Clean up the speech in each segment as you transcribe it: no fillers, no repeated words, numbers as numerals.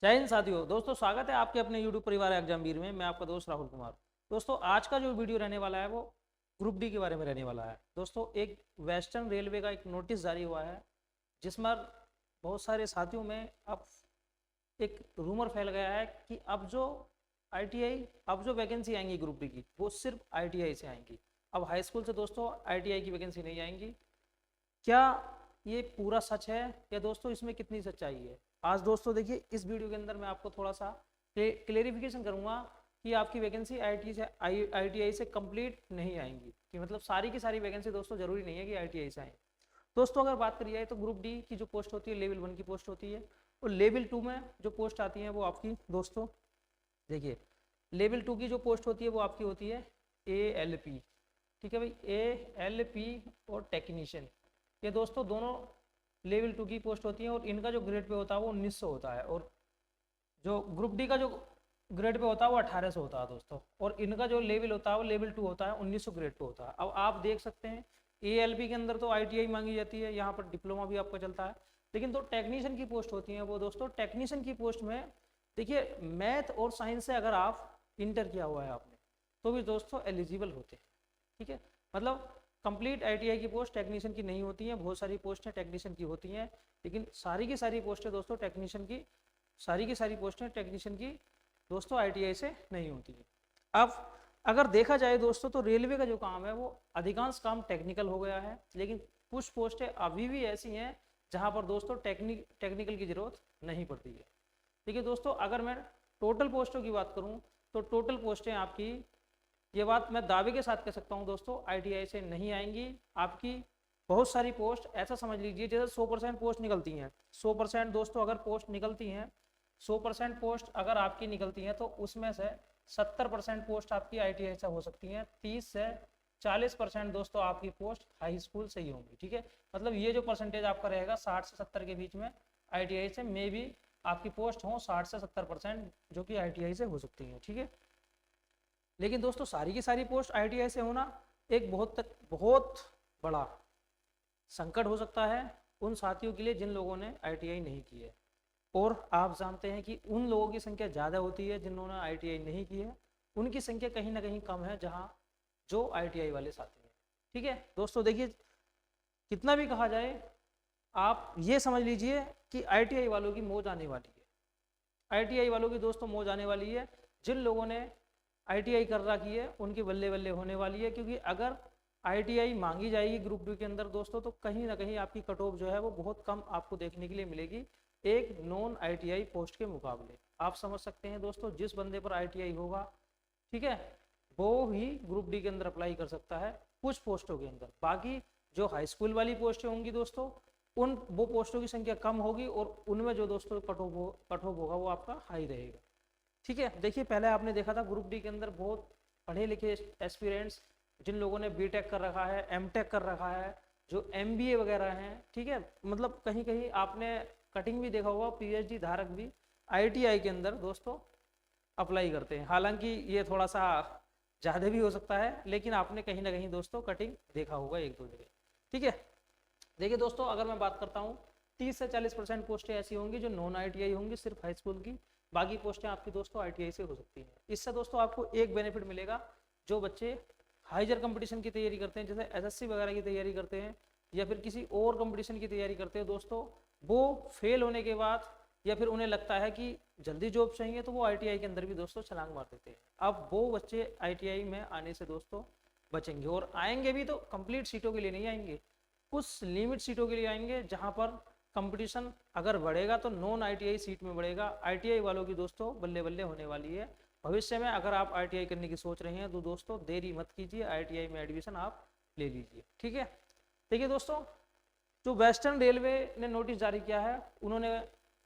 जय हिंद साथियों। दोस्तों स्वागत है आपके अपने YouTube परिवार एग्जामवीर में। मैं आपका दोस्त राहुल कुमार। दोस्तों आज का जो वीडियो रहने वाला है वो ग्रुप डी के बारे में रहने वाला है। दोस्तों एक वेस्टर्न रेलवे का एक नोटिस जारी हुआ है जिसमें बहुत सारे साथियों में अब एक रूमर फैल गया है कि अब जो वैकेंसी आएंगी ग्रुप डी की वो सिर्फ ITI से आएंगी। अब हाई स्कूल से दोस्तों ITI की वैकेंसी नहीं आएंगी। क्या ये पूरा सच है या दोस्तों इसमें कितनी सच्चाई है? आज दोस्तों देखिए इस वीडियो के अंदर मैं आपको थोड़ा सा क्लेरिफिकेशन करूंगा कि आपकी वैकेंसी ITI से कंप्लीट नहीं आएंगी, कि मतलब सारी की सारी वैकेंसी दोस्तों जरूरी नहीं है कि ITI से आए। दोस्तों अगर बात करी जाए तो ग्रुप डी की जो पोस्ट होती है लेवल 1 की पोस्ट होती है, और लेवल 2 में जो पोस्ट आती है वो आपकी दोस्तों देखिए लेवल 2 की जो पोस्ट होती है वो आपकी होती है ALP। ठीक है भाई, ALP और टेक्नीशियन, ये दोस्तों दोनों लेवल 2 की पोस्ट होती है और इनका जो ग्रेड पे होता है वो 1900 होता है, और जो ग्रुप डी का जो ग्रेड पे होता है वो 1800 होता है दोस्तों, और इनका जो लेवल होता है वो लेवल 2 होता है 1900 ग्रेड पे होता है। अब आप देख सकते हैं ALP के अंदर तो ITI मांगी जाती है, यहाँ पर डिप्लोमा भी आपका चलता है, लेकिन तो टेक्नीशियन की पोस्ट होती है वो दोस्तों टेक्नीशियन की पोस्ट में देखिए मैथ और साइंस से अगर आप इंटर किया हुआ है आपने तो भी दोस्तों एलिजिबल होते हैं। ठीक है, मतलब कंप्लीट ITI की पोस्ट टेक्नीशियन की नहीं होती हैं, बहुत सारी पोस्टें टेक्नीशियन की होती हैं, लेकिन सारी की सारी पोस्टें दोस्तों टेक्नीशियन की दोस्तों ITI से नहीं होती है। अब अगर देखा जाए दोस्तों तो रेलवे का जो काम है वो अधिकांश काम टेक्निकल हो गया है, लेकिन कुछ पोस्टें अभी भी ऐसी हैं जहां पर दोस्तों टेक्निकल की जरूरत नहीं पड़ती है। ठीक है दोस्तों, अगर मैं टोटल पोस्टों की बात करूं तो टोटल पोस्टें आपकी, ये बात मैं दावे के साथ कह सकता हूं दोस्तों, ITI से नहीं आएंगी। आपकी बहुत सारी पोस्ट ऐसा समझ लीजिए जैसे 100% पोस्ट निकलती हैं, 100% दोस्तों अगर पोस्ट निकलती हैं, 100% पोस्ट अगर आपकी निकलती हैं तो उसमें से 70% पोस्ट आपकी ITI से हो सकती हैं, 30 से 40% दोस्तों आपकी पोस्ट हाई स्कूल से ही होंगी। ठीक है, मतलब ये जो परसेंटेज आपका रहेगा 60 से 70 के बीच में ITI से मे भी आपकी पोस्ट हो 60 से 70% जो कि ITI से हो सकती हैं। ठीक है, लेकिन दोस्तों सारी की सारी पोस्ट ITI से होना एक बहुत बड़ा संकट हो सकता है उन साथियों के लिए जिन लोगों ने ITI नहीं की है, और आप जानते हैं कि उन लोगों की संख्या ज़्यादा होती है जिन्होंने ITI नहीं की है, उनकी संख्या कहीं ना कहीं कम है जहां जो ITI वाले साथी हैं। ठीक है दोस्तों, देखिए कितना भी कहा जाए आप ये समझ लीजिए कि ITI वालों की मौज आने वाली है। ITI वालों की दोस्तों मौज आने वाली है, जिन लोगों ने ITI कर रखी है उनकी बल्ले बल्ले होने वाली है, क्योंकि अगर ITI मांगी जाएगी ग्रुप डी के अंदर दोस्तों तो कहीं ना कहीं आपकी कट ऑफ जो है वो बहुत कम आपको देखने के लिए मिलेगी एक नॉन ITI पोस्ट के मुकाबले। आप समझ सकते हैं दोस्तों, जिस बंदे पर ITI होगा ठीक है वो ही ग्रुप डी के अंदर अप्लाई कर सकता है कुछ पोस्टों के अंदर। बाकी जो हाई स्कूल वाली पोस्टें होंगी दोस्तों उन वो पोस्टों की संख्या कम होगी और उनमें जो दोस्तों कट ऑफ होगा वो आपका हाई रहेगा। ठीक है, देखिए पहले आपने देखा था ग्रुप डी के अंदर बहुत पढ़े लिखे एस्पिरेंट्स जिन लोगों ने BTech कर रखा है, MTech कर रखा है, जो MBA वगैरह हैं, ठीक है, मतलब कहीं कहीं आपने कटिंग भी देखा होगा, PhD धारक भी ITI के अंदर दोस्तों अप्लाई करते हैं। हालांकि ये थोड़ा सा ज़्यादा भी हो सकता है, लेकिन आपने कहीं ना कहीं दोस्तों कटिंग देखा होगा एक दो जगह। ठीक है, देखिए दोस्तों अगर मैं बात करता हूँ 30 से 40% पोस्टें ऐसी होंगी जो नॉन ITI होंगी सिर्फ हाई स्कूल की, बाकी पोस्टें आपकी दोस्तों ITI से हो सकती हैं। इससे दोस्तों आपको एक बेनिफिट मिलेगा, जो बच्चे हाइजर कंपटीशन की तैयारी करते हैं जैसे SSC वगैरह की तैयारी करते हैं या फिर किसी और कंपटीशन की तैयारी करते हैं दोस्तों, वो फेल होने के बाद या फिर उन्हें लगता है कि जल्दी जॉब चाहिए तो वो ITI के अंदर भी दोस्तों छलांग मार देते हैं। अब वो बच्चे ITI में आने से दोस्तों बचेंगे, और आएंगे भी तो कंप्लीट सीटों के लिए नहीं आएंगे, कुछ लिमिट सीटों के लिए आएंगे जहां पर कंपटीशन अगर बढ़ेगा तो नॉन ITI सीट में बढ़ेगा। ITI वालों की दोस्तों बल्ले बल्ले होने वाली है भविष्य में। अगर आप ITI करने की सोच रहे हैं तो दोस्तों देरी मत कीजिए, ITI में एडमिशन आप ले लीजिए। ठीक है, देखिए दोस्तों जो वेस्टर्न रेलवे ने नोटिस जारी किया है, उन्होंने,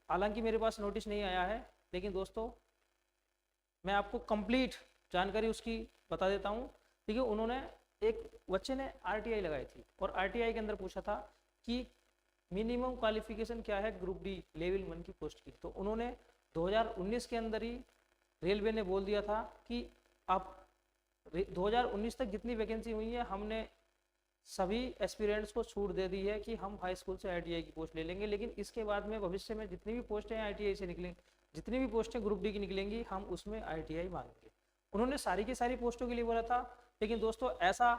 हालांकि मेरे पास नोटिस नहीं आया है, लेकिन दोस्तों मैं आपको कंप्लीट जानकारी उसकी बता देता हूँ। ठीक है, उन्होंने एक बच्चे ने RTI लगाई थी और RTI के अंदर पूछा था कि मिनिमम क्वालिफिकेशन क्या है ग्रुप डी लेवल 1 की पोस्ट की, तो उन्होंने 2019 के अंदर ही रेलवे ने बोल दिया था कि आप 2019 तक जितनी वैकेंसी हुई है हमने सभी एस्पिरेंट्स को छूट दे दी है कि हम हाई स्कूल से ITI की पोस्ट ले लेंगे, लेकिन इसके बाद में भविष्य में जितनी भी पोस्टें ITI से जितनी भी पोस्टें ग्रुप डी की निकलेंगी हम उसमें ITI मांगेंगे। उन्होंने सारी की सारी पोस्टों के लिए बोला था, लेकिन दोस्तों ऐसा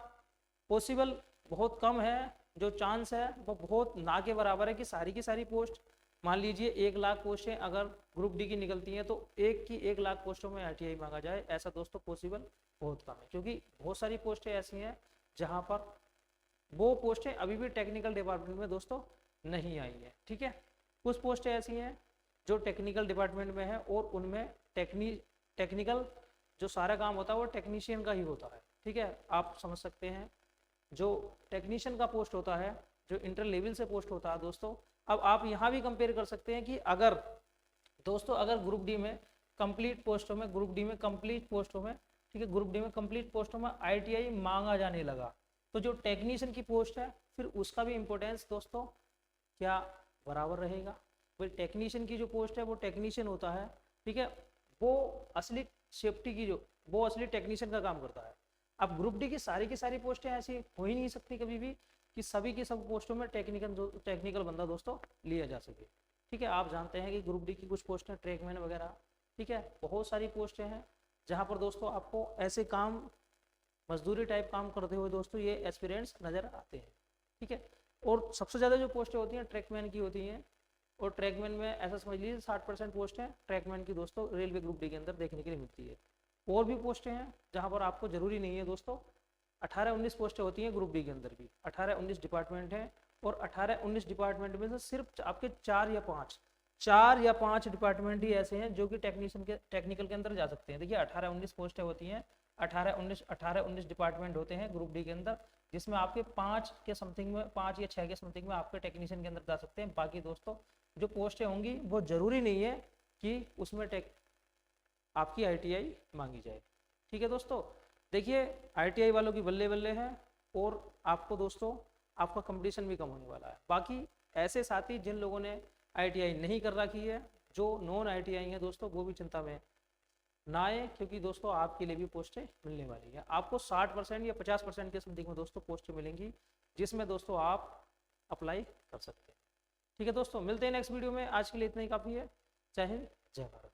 पॉसिबल बहुत कम है, जो चांस है वो बहुत ना के बराबर है कि सारी की सारी पोस्ट, मान लीजिए 1 लाख पोस्टें अगर ग्रुप डी की निकलती हैं तो 1 पोस्टों में ITI मांगा जाए, ऐसा दोस्तों पॉसिबल बहुत कम है, क्योंकि बहुत सारी पोस्टें ऐसी हैं जहां पर वो पोस्टें अभी भी टेक्निकल डिपार्टमेंट में दोस्तों नहीं आई है। ठीक है, कुछ पोस्टें ऐसी हैं जो टेक्निकल डिपार्टमेंट में है और उनमें टेक्निकल जो सारा काम होता है वो टेक्नीशियन का ही होता है। ठीक है, आप समझ सकते हैं जो टेक्नीशियन का पोस्ट होता है, जो इंटर लेवल से पोस्ट होता है दोस्तों। अब आप यहाँ भी कंपेयर कर सकते हैं कि अगर दोस्तों अगर ग्रुप डी में कंप्लीट पोस्टों में, ग्रुप डी में कंप्लीट पोस्टों में, ठीक है, ग्रुप डी में कंप्लीट पोस्टों में ITI मांगा जाने लगा, तो जो टेक्नीशियन की पोस्ट है फिर उसका भी इम्पोर्टेंस दोस्तों क्या बराबर रहेगा। भाई टेक्नीशियन की जो पोस्ट है वो टेक्नीशियन होता है, ठीक है, वो असली सेफ्टी की जो वो असली टेक्नीशियन का काम करता है। अब ग्रुप डी की सारी पोस्टें ऐसी हो ही नहीं सकती कभी भी कि सभी की सब पोस्टों में टेक्निकल बंदा दोस्तों लिया जा सके। ठीक है, आप जानते हैं कि ग्रुप डी की कुछ पोस्टें ट्रैकमैन वगैरह, ठीक है, बहुत सारी पोस्टें हैं जहाँ पर दोस्तों आपको ऐसे काम मजदूरी टाइप काम करते हुए दोस्तों ये एस्पिरेंट्स नज़र आते हैं। ठीक है, और सबसे ज़्यादा जो पोस्टें होती हैं ट्रैकमैन की होती हैं, और ट्रैकमैन में ऐसा समझ लीजिए 60% पोस्टें ट्रैकमैन की दोस्तों रेलवे ग्रुप डी के अंदर देखने के लिए मिलती है। और भी पोस्टें हैं जहाँ पर आपको जरूरी नहीं है दोस्तों, 18-19 पोस्टें होती हैं ग्रुप डी के अंदर भी, 18-19 डिपार्टमेंट हैं, और 18-19 डिपार्टमेंट में से सिर्फ आपके 4 या 5 डिपार्टमेंट ही ऐसे हैं जो कि टेक्निकल के अंदर जा सकते हैं। देखिए 18-19 पोस्टें होती हैं, 18-19 डिपार्टमेंट होते हैं ग्रुप डी के अंदर, जिसमें आपके 5 के समथिंग में, 5 या 6 के समथिंग में आपके टेक्नीशियन के अंदर जा सकते हैं। बाकी दोस्तों जो पोस्टें होंगी वो जरूरी नहीं है कि उसमें आपकी ITI मांगी जाए। ठीक है दोस्तों, देखिए ITI वालों की बल्ले बल्ले है, और आपको दोस्तों आपका कंपटीशन भी कम होने वाला है। बाकी ऐसे साथी जिन लोगों ने ITI नहीं कर रखी है, जो नॉन ITI है दोस्तों, वो भी चिंता में ना आए, क्योंकि दोस्तों आपके लिए भी पोस्टें मिलने वाली है। आपको 60% या 50% के समथिंग में दोस्तों पोस्टें मिलेंगी, जिसमें दोस्तों आप अप्लाई कर सकते हैं। ठीक है दोस्तों, मिलते हैं नेक्स्ट वीडियो में। आज के लिए इतना ही काफ़ी है। जय हिंद, जय भारत।